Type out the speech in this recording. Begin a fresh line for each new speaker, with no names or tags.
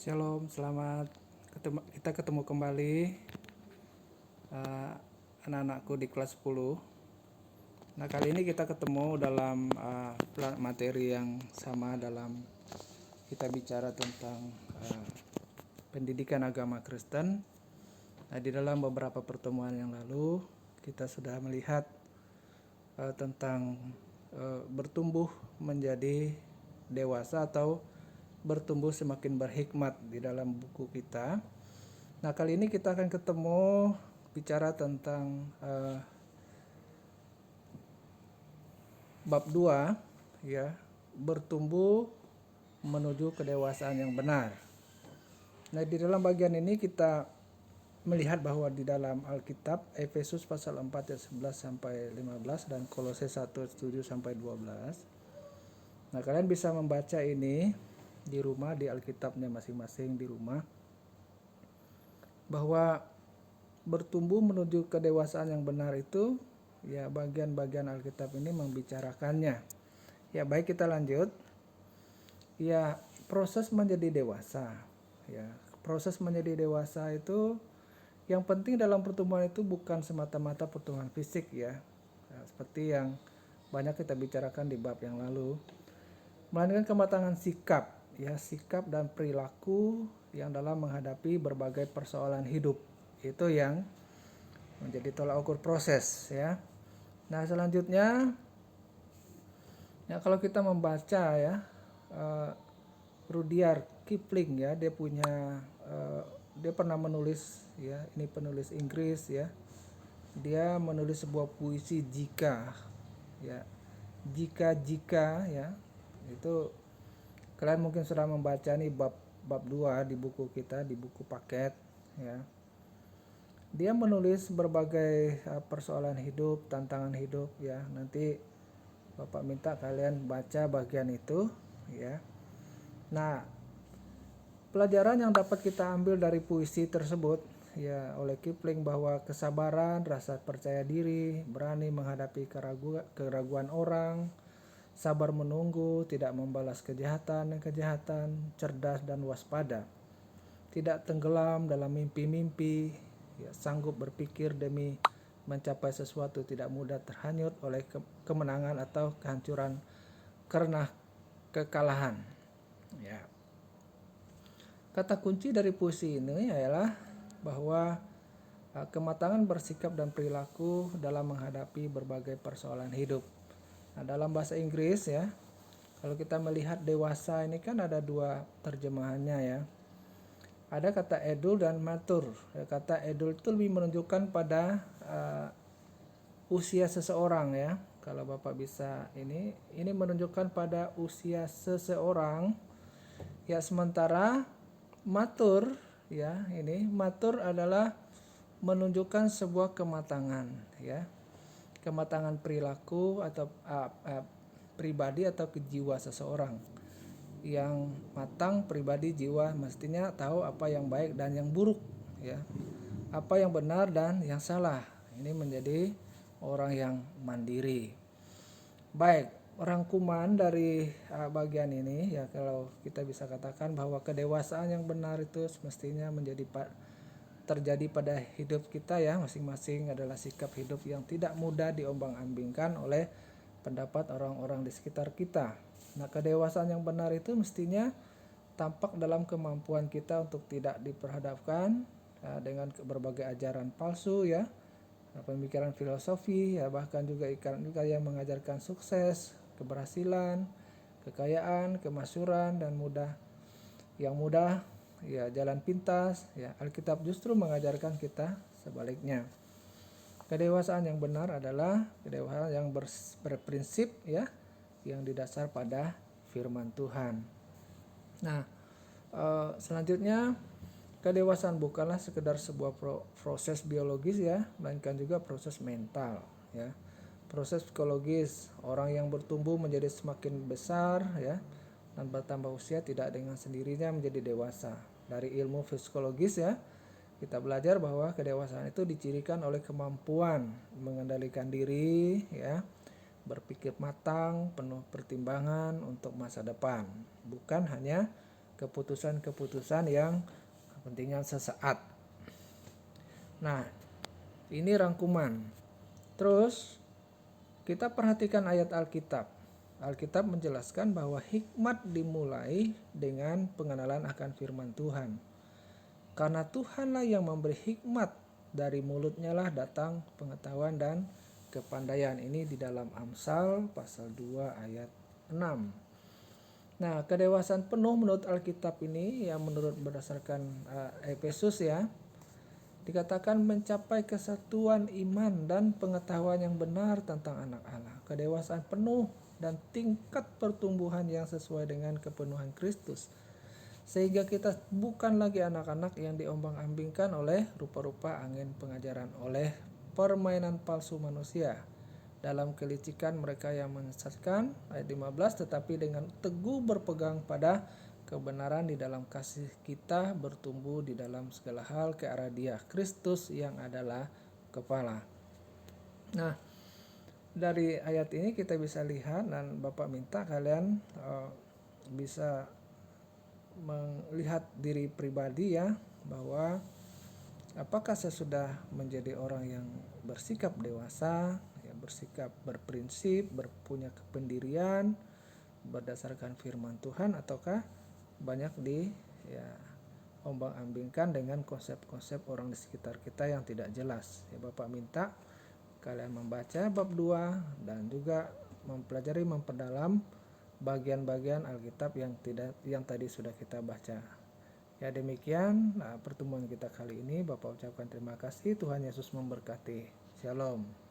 Shalom, selamat kita ketemu kembali anak-anakku di kelas 10. Nah, kali ini kita ketemu dalam materi yang sama dalam kita bicara tentang pendidikan agama Kristen. Nah, di dalam beberapa pertemuan yang lalu kita sudah melihat tentang bertumbuh menjadi dewasa atau bertumbuh semakin berhikmat di dalam buku kita. Nah, kali ini kita akan ketemu bicara tentang bab 2 ya, bertumbuh menuju kedewasaan yang benar. Nah, di dalam bagian ini kita melihat bahwa di dalam Alkitab Efesus pasal 4 ayat 11 sampai 15 dan Kolose 1 ayat 7 sampai 12. Nah, kalian bisa membaca ini di rumah, di Alkitabnya masing-masing di rumah, bahwa bertumbuh menuju kedewasaan yang benar itu ya, bagian-bagian Alkitab ini membicarakannya. Ya, baik, kita lanjut. Ya, proses menjadi dewasa. Ya, proses menjadi dewasa itu yang penting dalam pertumbuhan itu bukan semata-mata pertumbuhan fisik ya. Nah, seperti yang banyak kita bicarakan di bab yang lalu, melainkan kematangan sikap ya, sikap dan perilaku yang dalam menghadapi berbagai persoalan hidup. Itu yang menjadi tolak ukur proses ya. Nah, selanjutnya ya, kalau kita membaca ya, Rudyard Kipling ya, dia pernah menulis ya, ini penulis Inggris ya. Dia menulis sebuah puisi jika ya. Jika ya. Itu kalian mungkin sudah membaca nih bab 2 di buku kita, di buku paket ya. Dia menulis berbagai persoalan hidup, tantangan hidup ya. Nanti Bapak minta kalian baca bagian itu ya. Nah, pelajaran yang dapat kita ambil dari puisi tersebut ya oleh Kipling, bahwa kesabaran, rasa percaya diri, berani menghadapi keraguan orang, sabar menunggu, tidak membalas kejahatan, cerdas dan waspada, tidak tenggelam dalam mimpi-mimpi, ya, sanggup berpikir demi mencapai sesuatu, tidak mudah terhanyut oleh kemenangan atau kehancuran karena kekalahan. Ya. Kata kunci dari puisi ini adalah bahwa kematangan bersikap dan perilaku dalam menghadapi berbagai persoalan hidup. Nah, dalam bahasa Inggris ya, kalau kita melihat dewasa ini kan ada dua terjemahannya ya. Ada kata edul dan matur. Kata edul itu lebih menunjukkan pada usia seseorang ya. Kalau Bapak bisa ini menunjukkan pada usia seseorang. Ya, sementara matur ya, ini matur adalah menunjukkan sebuah kematangan ya. Kematangan perilaku atau pribadi atau jiwa seseorang. Yang matang pribadi jiwa mestinya tahu apa yang baik dan yang buruk ya, apa yang benar dan yang salah. Ini menjadi orang yang mandiri. Baik, rangkuman dari bagian ini ya, kalau kita bisa katakan bahwa kedewasaan yang benar itu semestinya terjadi pada hidup kita ya, masing-masing adalah sikap hidup yang tidak mudah diombang-ambingkan oleh pendapat orang-orang di sekitar kita. Nah, kedewasaan yang benar itu mestinya tampak dalam kemampuan kita untuk tidak diperhadapkan dengan berbagai ajaran palsu ya, pemikiran filosofi ya, bahkan juga iklan-iklan yang mengajarkan sukses, keberhasilan, kekayaan, kemasyhuran dan mudah ya, jalan pintas ya. Alkitab justru mengajarkan kita sebaliknya. Kedewasaan yang benar adalah kedewasaan yang berprinsip ya, yang didasar pada firman Tuhan. Nah, selanjutnya, kedewasaan bukanlah sekedar sebuah proses biologis ya, melainkan juga proses mental ya. Proses psikologis, orang yang bertumbuh menjadi semakin besar ya dan bertambah usia tidak dengan sendirinya menjadi dewasa. Dari ilmu psikologis ya, kita belajar bahwa kedewasaan itu dicirikan oleh kemampuan mengendalikan diri ya, berpikir matang, penuh pertimbangan untuk masa depan, bukan hanya keputusan-keputusan yang kepentingan sesaat. Nah, ini rangkuman. Terus kita perhatikan ayat Alkitab. Alkitab menjelaskan bahwa hikmat dimulai dengan pengenalan akan firman Tuhan. Karena Tuhanlah yang memberi hikmat, dari mulutnya lah datang pengetahuan dan kepandaian. Ini di dalam Amsal pasal 2 ayat 6. Nah, kedewasaan penuh menurut Alkitab ini yang menurut berdasarkan Efesus ya, dikatakan mencapai kesatuan iman dan pengetahuan yang benar tentang anak Allah. Kedewasaan penuh dan tingkat pertumbuhan yang sesuai dengan kepenuhan Kristus. Sehingga kita bukan lagi anak-anak yang diombang-ambingkan oleh rupa-rupa angin pengajaran, oleh permainan palsu manusia. Dalam kelicikan mereka yang menyesatkan, ayat 15, tetapi dengan teguh berpegang pada kebenaran di dalam kasih kita bertumbuh di dalam segala hal ke arah Dia, Kristus yang adalah kepala. Nah, dari ayat ini kita bisa lihat, dan Bapak minta kalian bisa melihat diri pribadi ya, bahwa apakah saya sudah menjadi orang yang bersikap dewasa, ya, bersikap berprinsip, berpunya kependirian berdasarkan firman Tuhan, ataukah banyak ombang-ambingkan dengan konsep-konsep orang di sekitar kita yang tidak jelas. Ya, Bapak minta kalian membaca bab 2 dan juga mempelajari, memperdalam bagian-bagian Alkitab yang tadi sudah kita baca. Ya, demikian pertemuan kita kali ini. Bapak ucapkan terima kasih. Tuhan Yesus memberkati. Shalom.